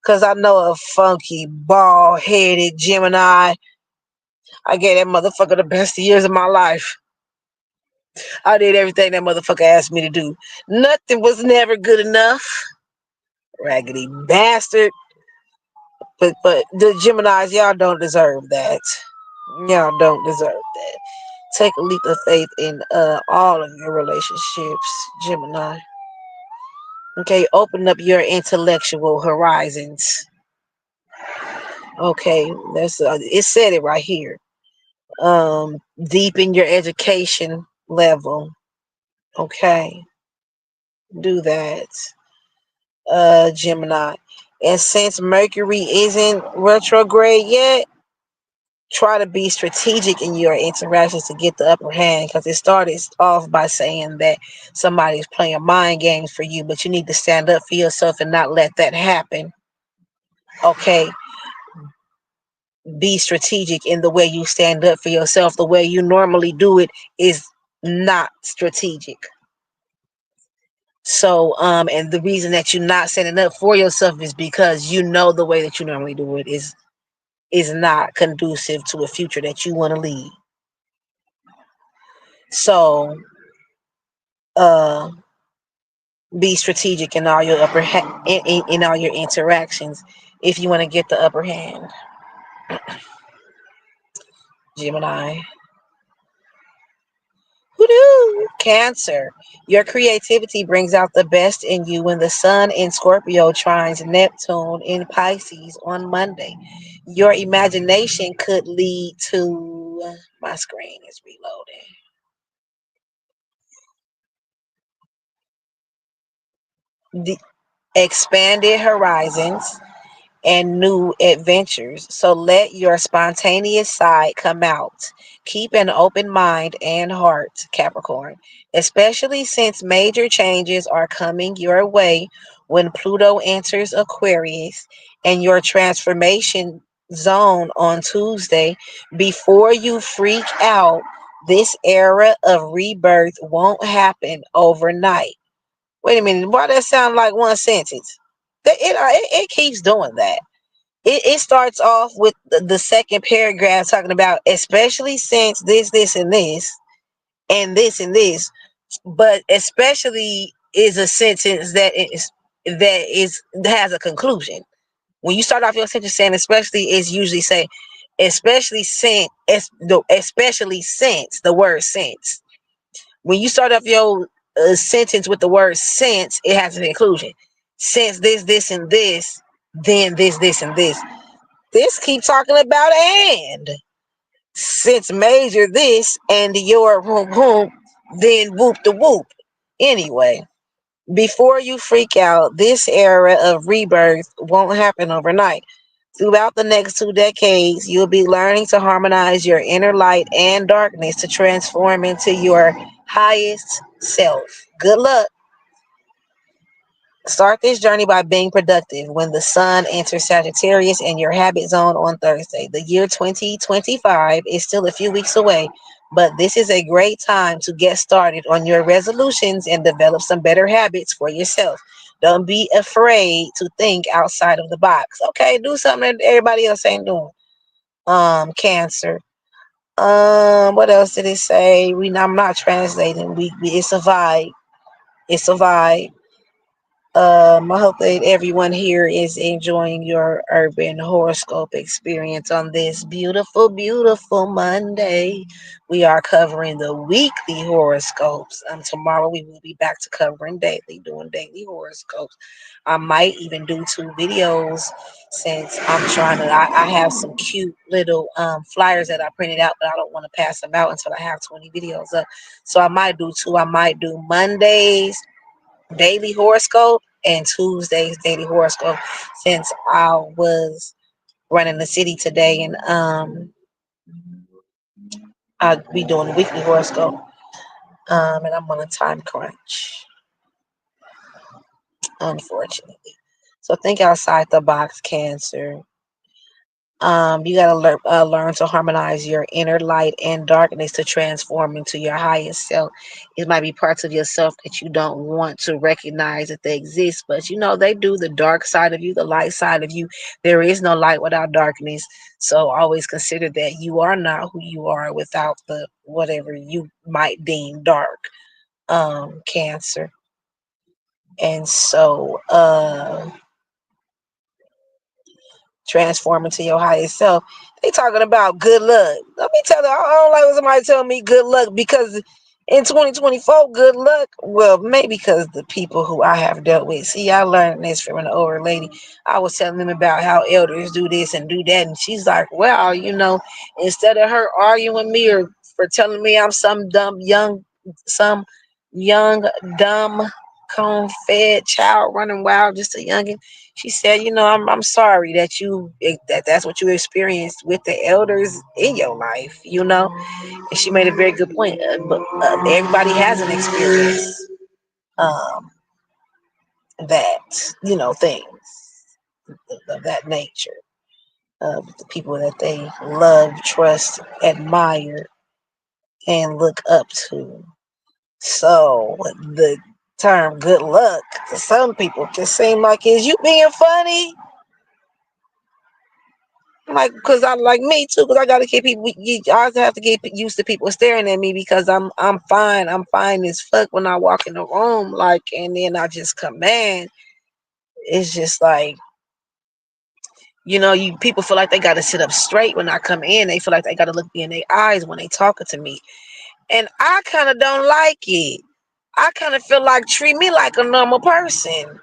Because I know a funky, bald headed Gemini. I gave that motherfucker the best years of my life. I did everything that motherfucker asked me to do. Nothing was never good enough. Raggedy bastard. But the Geminis, y'all don't deserve that. Y'all don't deserve that. Take a leap of faith in all of your relationships, Gemini. Okay, open up your intellectual horizons. Okay, that's it said it right here. Deepen your education level. Okay, do that, Gemini. And since Mercury isn't retrograde yet, try to be strategic in your interactions to get the upper hand because it started off by saying that somebody's playing mind games for you, but you need to stand up for yourself and not let that happen. Okay, be strategic in the way you stand up for yourself. The way you normally do it is not strategic. So, and the reason that you're not setting up for yourself is because you know the way that you normally do it is not conducive to a future that you want to lead. So, uh, be strategic in all your in all your interactions if you want to get the upper hand. Gemini. Woo-doo! Cancer. Your creativity brings out the best in you when the sun in Scorpio trines Neptune in Pisces on Monday. Your imagination could lead to. My screen is reloading. The expanded horizons and new adventures. So let your spontaneous side come out. Keep an open mind and heart, Capricorn, especially since major changes are coming your way when Pluto enters Aquarius and your transformation zone on Tuesday. Before you freak out, this era of rebirth won't happen overnight. Wait a minute, why that sound like one sentence? It keeps doing that. It starts off with the second paragraph talking about especially since this and this and this and this, but especially is a sentence that has a conclusion. When you start off your sentence saying especially, is usually say especially since especially since the word since. When you start off your sentence with the word since, it has a conclusion. Since this and this, then this and this. This keep talking about and. Since major this and your whoop, then whoop the whoop. Anyway, before you freak out, this era of rebirth won't happen overnight. Throughout the next 2 decades, you'll be learning to harmonize your inner light and darkness to transform into your highest self. Good luck. Start this journey by being productive when the sun enters Sagittarius in your habit zone on Thursday. The year 2025 is still a few weeks away, but this is a great time to get started on your resolutions and develop some better habits for yourself. Don't be afraid to think outside of the box. Okay, do something that everybody else ain't doing. Cancer. What else did it say? I'm not translating. It's a vibe. It's a vibe. I hope that everyone here is enjoying your urban horoscope experience on this beautiful, beautiful Monday. We are covering the weekly horoscopes. Tomorrow we will be back to covering daily, doing daily horoscopes. I might even do 2 videos since I'm trying to. I have some cute little flyers that I printed out, but I don't want to pass them out until I have 20 videos up. So I might do two. I might do Mondays daily horoscope and Tuesday's daily horoscope since I was running the city today and I'll be doing the weekly horoscope. And I'm on a time crunch, unfortunately. So think outside the box, Cancer. You got to learn to harmonize your inner light and darkness to transform into your highest self. It might be parts of yourself that you don't want to recognize that they exist, but you know they do. The dark side of you, the light side of you. There is no light without darkness. So always consider that you are not who you are without the whatever you might deem dark. Cancer. And so transform into your highest self. They talking about good luck. Let me tell you, I don't like when somebody tell me good luck because in 2024, good luck. Well, maybe because the people who I have dealt with. See, I learned this from an older lady. I was telling them about how elders do this and do that, and she's like, "Well, instead of her arguing with me or for telling me I'm some young dumb cone-fed child running wild, just a youngin'." She said, I'm sorry that's what you experienced with the elders in your life, And she made a very good point. But everybody has an experience um, that, things of that nature. The people that they love, trust, admire, and look up to. So the term good luck to some people can seem like, is you being funny? Like, cause I like me too, cause I gotta keep people. I have to get used to people staring at me because I'm fine. I'm fine as fuck when I walk in the room. Like, and then I just command. It's just like, you people feel like they gotta sit up straight when I come in. They feel like they gotta look me in their eyes when they talking to me, and I kind of don't like it. I kind of feel like treat me like a normal person.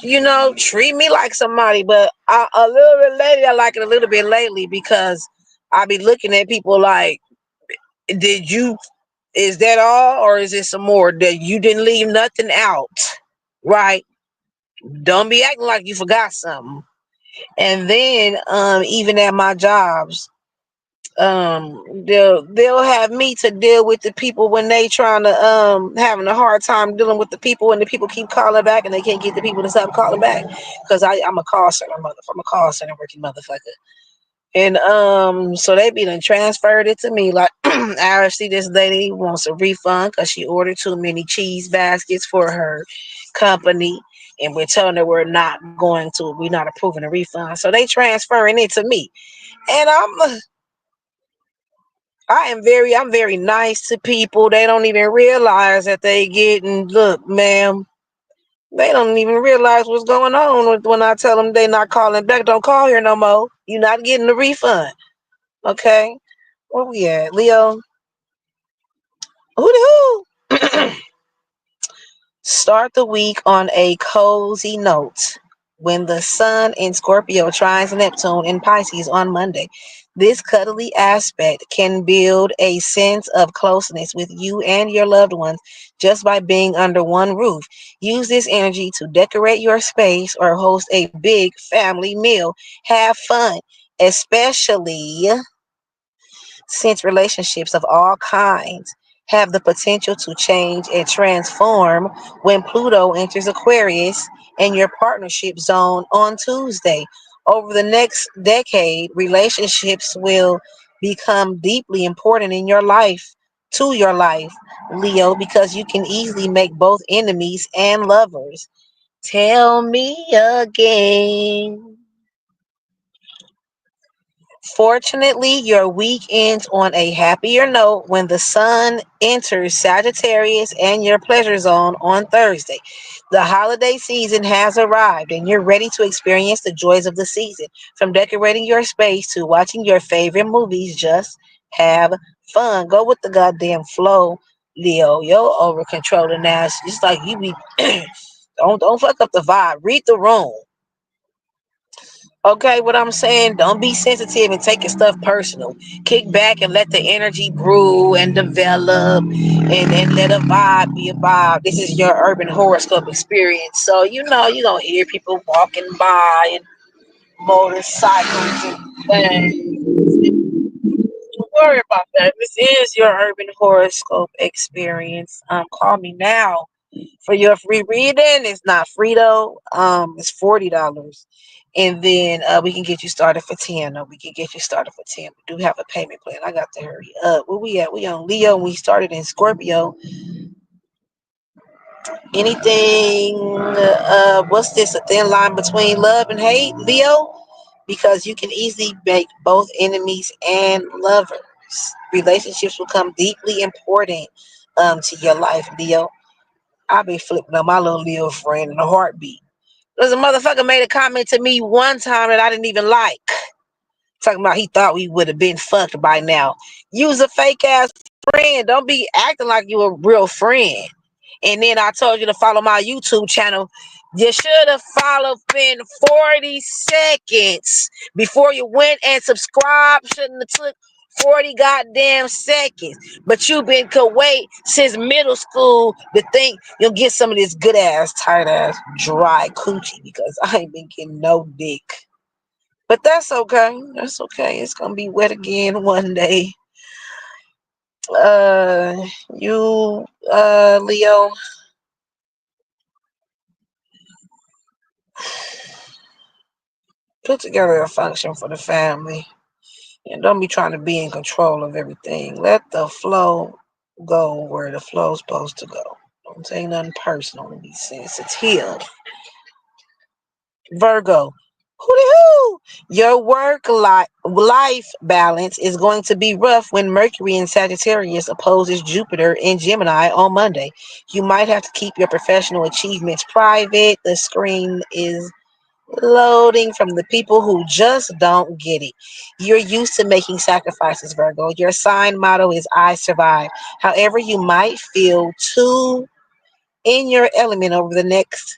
Treat me like somebody. But a little bit lately, I like it a little bit lately because I be looking at people like, did you, is that all? Or is it some more that you didn't leave nothing out? Right? Don't be acting like you forgot something. And then, even at my jobs, they'll have me to deal with the people when they trying to having a hard time dealing with the people, and the people keep calling back and they can't get the people to stop calling back because I'm a call center I'm a call center working motherfucker. And so they be done transferred it to me. Like, I see this lady wants a refund because she ordered too many cheese baskets for her company, and we're telling her we're not approving a refund. So they transferring it to me, and I'm very nice to people. They don't even realize that they getting, look, ma'am, they don't even realize what's going on when I tell them they not calling back. Don't call here no more. You're not getting the refund. Okay. Where we at? Leo? Who the who? Start the week on a cozy note. When the Sun in Scorpio trines Neptune in Pisces on Monday, this cuddly aspect can build a sense of closeness with you and your loved ones just by being under one roof. Use this energy to decorate your space or host a big family meal. Have fun, especially since relationships of all kinds have the potential to change and transform when Pluto enters Aquarius and your partnership zone on Tuesday. Over the next decade, relationships will become deeply important in your life, Leo, because you can easily make both enemies and lovers. Tell me again. Fortunately, your week ends on a happier note when the Sun enters Sagittarius and your pleasure zone on Thursday. The holiday season has arrived and you're ready to experience the joys of the season. From decorating your space to watching your favorite movies, just have fun. Go with the goddamn flow, Leo. You're over controlling ass. It's like you be don't fuck up the vibe. Read the room. Okay, what I'm saying, don't be sensitive and take your stuff personal. Kick back and let the energy brew and develop, and let a vibe be a vibe. This is your urban horoscope experience. So, you're going to hear people walking by and motorcycles and things. Don't worry about that. This is your urban horoscope experience. Call me now for your free reading. It's not free though. It's $40, and then we can get you started for 10. Or we can get you started for 10. We do have a payment plan. I got to hurry up. Where we at? We on Leo. We started in Scorpio. Anything? What's this? A thin line between love and hate, Leo? Because you can easily make both enemies and lovers. Relationships become deeply important to your life, Leo. I be flipping on my little Leo friend in a heartbeat. There's a motherfucker made a comment to me one time that I didn't even like. Talking about he thought we would have been fucked by now. Use a fake ass friend. Don't be acting like you a real friend. And then I told you to follow my YouTube channel. You should have followed in 40 seconds before you went and subscribed. Shouldn't have took 40 goddamn seconds. But you've been could wait since middle school to think you'll get some of this good ass, tight ass, dry coochie because I ain't been getting no dick. But that's okay. That's okay. It's gonna be wet again one day. You Leo, put together a function for the family. And don't be trying to be in control of everything. Let the flow go where the flow's supposed to go. Don't say nothing personal. Be sensitive. Virgo. Hoo-hoo! Your life balance is going to be rough when Mercury in Sagittarius opposes Jupiter in Gemini on Monday. You might have to keep your professional achievements private. The screen is loading from the people who just don't get it. You're used to making sacrifices, Virgo. Your sign motto is I survive. However, you might feel too in your element over the next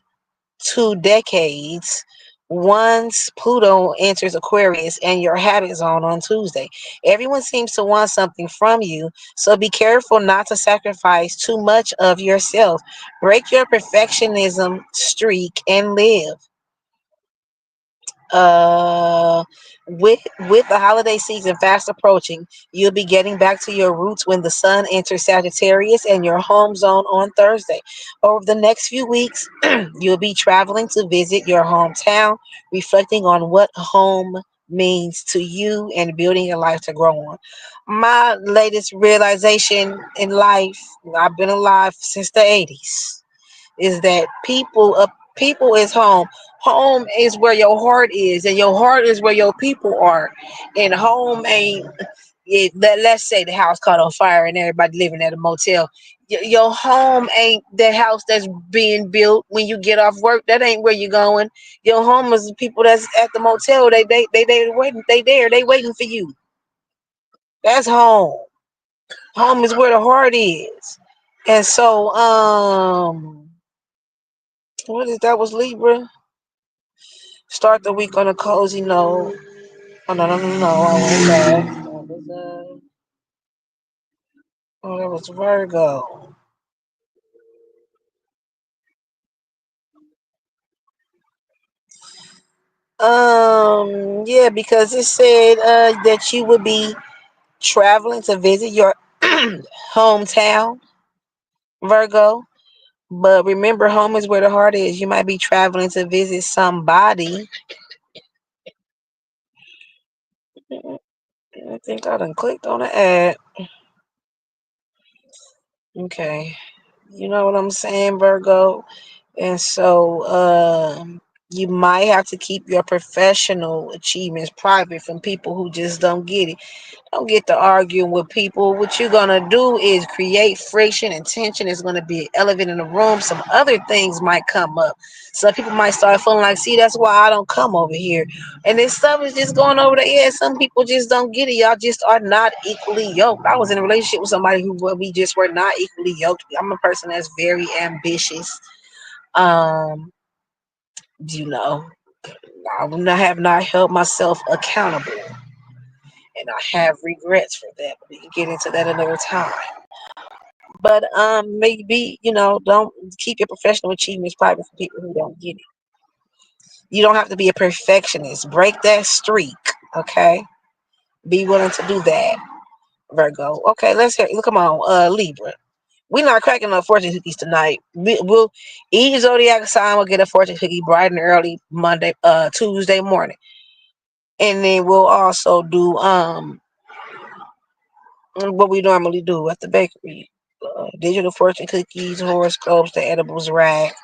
2 decades once Pluto enters Aquarius and your habit zone on Tuesday. Everyone seems to want something from you, so be careful not to sacrifice too much of yourself. Break your perfectionism streak and live. Uh, with the holiday season fast approaching, you'll be getting back to your roots when the sun enters Sagittarius and your home zone on Thursday. Over the next few weeks, you'll be traveling to visit your hometown, reflecting on what home means to you and building a life to grow on. My latest realization in life, I've been alive since the 80s, is that people is home. Home is where your heart is, and your heart is where your people are. And home ain't let's say the house caught on fire and everybody living at a motel. Your home ain't the house that's being built when you get off work. That ain't where you're going. Your home is the people that's at the motel. They waiting. They there. They waiting for you. That's home. Home is where the heart is. And so what is that was Libra? Start the week on a cozy note. Oh no no no no! I went back. That was Virgo. Yeah, because it said that you would be traveling to visit your hometown, Virgo. But remember, home is where the heart is. You might be traveling to visit somebody. I think I done clicked on the ad. Okay. You know what I'm saying, Virgo? And so you might have to keep your professional achievements private from people who just don't get it. Don't get to arguing with people. What you're gonna do is create friction and tension. Is gonna be an elephant in the room. Some other things might come up. Some people might start feeling like, see, that's why I don't come over here. And this stuff is just going over their head. Some people just don't get it. Y'all just are not equally yoked. I was in a relationship with somebody who we just were not equally yoked. I'm a person that's very ambitious. Um, you know, have not held myself accountable, and I have regrets for that. But we can get into that another time. But maybe don't keep your professional achievements private for people who don't get it. You don't have to be a perfectionist. Break that streak, okay? Be willing to do that, Virgo. Okay, let's hear. Come on, Libra. We're not cracking up fortune cookies tonight. We'll each zodiac sign will get a fortune cookie bright and early Tuesday morning, and then we'll also do what we normally do at the bakery: digital fortune cookies, horoscopes, the edibles rack,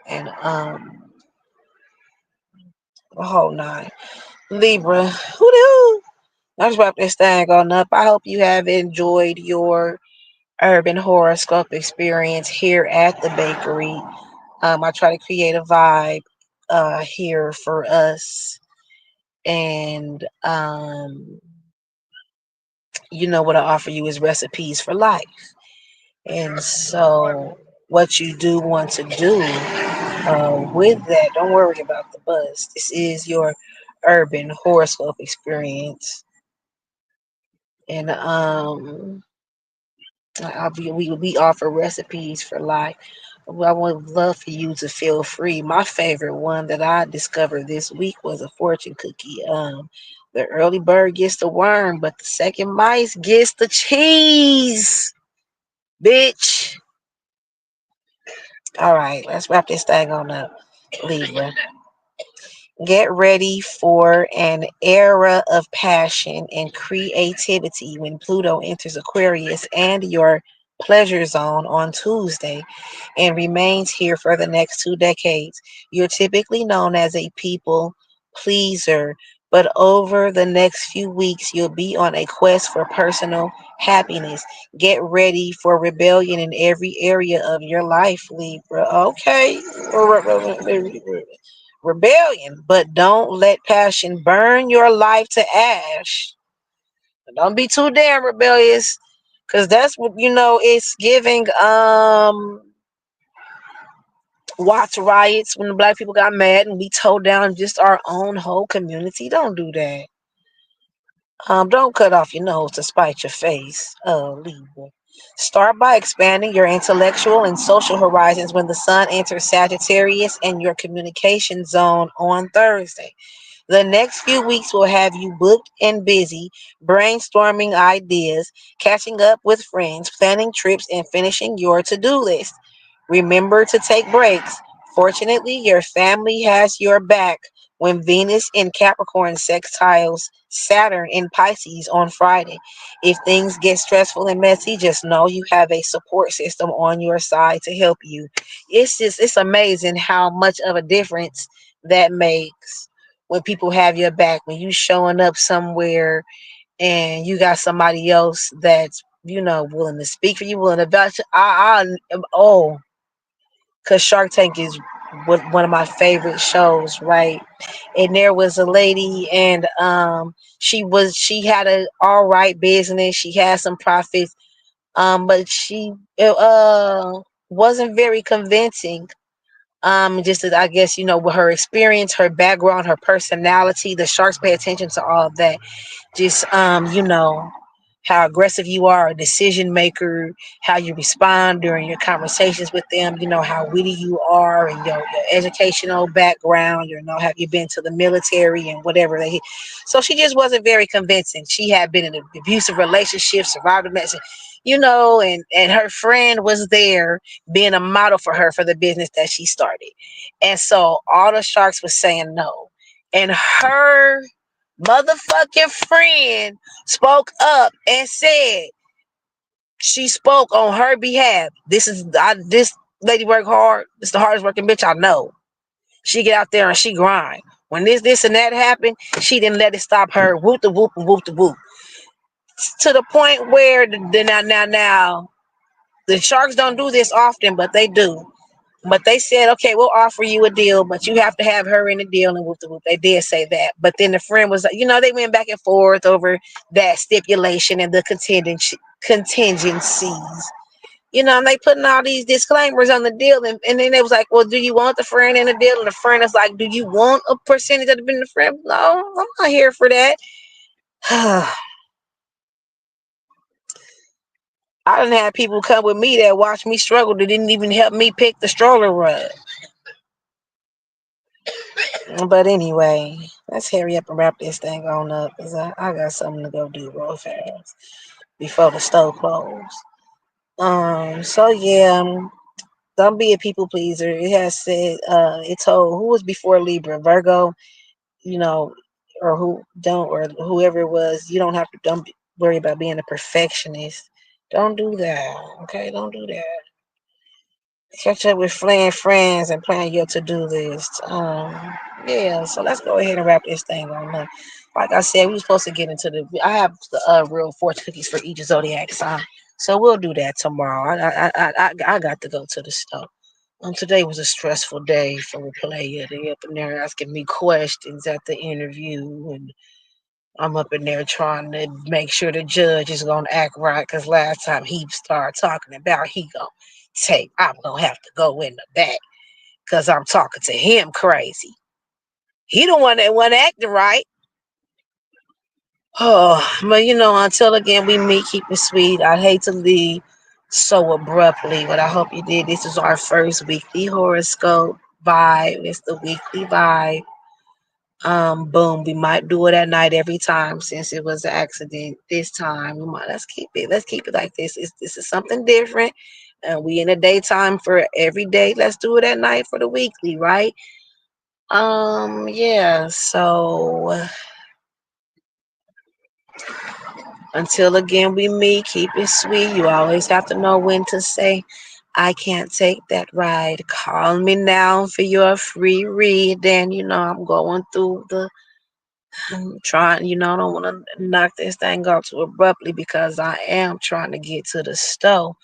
and the whole nine. Libra, hoo. Let's wrap this thing on up. I hope you have enjoyed your urban horoscope experience here at the bakery. I try to create a vibe here for us, and what I offer you is recipes for life. And so, what you do want to do with that, don't worry about the buzz. This is your urban horoscope experience, and we offer recipes for life. Well, I would love for you to feel free. My favorite one that I discovered this week was a fortune cookie. The early bird gets the worm, but the second mice gets the cheese, bitch. All right, let's wrap this thing on up, Libra. Get ready for an era of passion and creativity when Pluto enters Aquarius and your pleasure zone on Tuesday and remains here for the next 2 decades. You're typically known as a people pleaser, but over the next few weeks, you'll be on a quest for personal happiness. Get ready for rebellion in every area of your life, Libra. Okay. Rebellion, but don't let passion burn your life to ash. Don't be too damn rebellious, cause that's what it's giving. Watts riots when the black people got mad and we tore down just our own whole community. Don't do that. Don't cut off your nose to spite your face. Libra. Start by expanding your intellectual and social horizons when the sun enters Sagittarius and your communication zone on Thursday. The next few weeks will have you booked and busy, brainstorming ideas, catching up with friends, planning trips, and finishing your to do list. Remember to take breaks. Fortunately, your family has your back when Venus in Capricorn sextiles Saturn in Pisces on Friday. If things get stressful and messy, just know you have a support system on your side to help you. It's amazing how much of a difference that makes when people have your back, when you showing up somewhere and you got somebody else that's willing to speak for you, willing to vouch. Oh, because Shark Tank is one of my favorite shows, right? And there was a lady, and she had a all right business. She had some profits, but she wasn't very convincing. Just as I guess with her experience, her background, her personality, the sharks pay attention to all of that. Just how aggressive you are, a decision maker, how you respond during your conversations with them, how witty you are, and your educational background, have you been to the military and whatever they. So she just wasn't very convincing. She had been in an abusive relationship, survived a mess, and her friend was there being a model for her for the business that she started. And so all the sharks was saying no. And her motherfucking friend spoke up and said she spoke on her behalf. This lady work hard. This the hardest working bitch I know. She get out there and she grind. When this and that happened, she didn't let it stop her. Whoop the whoop and whoop the whoop. To the point where now the sharks don't do this often, but they do. But they said, okay, we'll offer you a deal, but you have to have her in the deal and whoop the whoop. They did say that. But then the friend was like, they went back and forth over that stipulation and the contingencies. And they putting all these disclaimers on the deal, and then they was like, well, do you want the friend in the deal? And the friend is like, do you want a percentage of the business, friend? No, I'm not here for that. I done had people come with me that watched me struggle that didn't even help me pick the stroller rug. But anyway, let's hurry up and wrap this thing on up because I got something to go do real fast before the stove closes. So yeah, don't be a people pleaser. It has said, it told who was before Libra, Virgo, you know, or who don't, or whoever it was. You don't worry about being a perfectionist. Don't do that. Okay, don't do that. Catch up with friends and plan your to-do list. Yeah, so let's go ahead and wrap this thing on up. Like I said, we were supposed to get into I have the real fortune cookies for each zodiac sign, so we'll do that tomorrow. I got to go to the store. Today was a stressful day for a player. They up in there asking me questions at the interview, and I'm up in there trying to make sure the judge is gonna act right. Cause last time he started talking about I'm gonna have to go in the back because I'm talking to him crazy. He the one that wasn't acting right. Oh, but until again we meet, keep it sweet. I hate to leave so abruptly, but I hope you did. This is our first weekly horoscope vibe. It's the weekly vibe. Boom. We might do it at night every time since it was an accident. This time we might let's keep it like this. This is something different. And we in the daytime for every day. Let's do it at night for the weekly, right? Yeah, so Until again we meet, keep it sweet. You always have to know when to say, I can't take that ride. Call me now for your free read. Then, I'm going through I'm trying, I don't want to knock this thing off too abruptly because I am trying to get to the stove.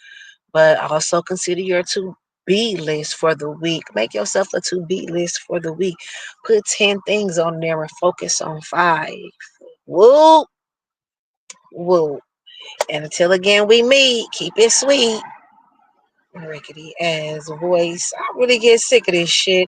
But also consider your to be list for the week. Make yourself a to be list for the week. Put 10 things on there and focus on 5. Woo, woo. And until again we meet, keep it sweet. Rickety ass voice. I really get sick of this shit.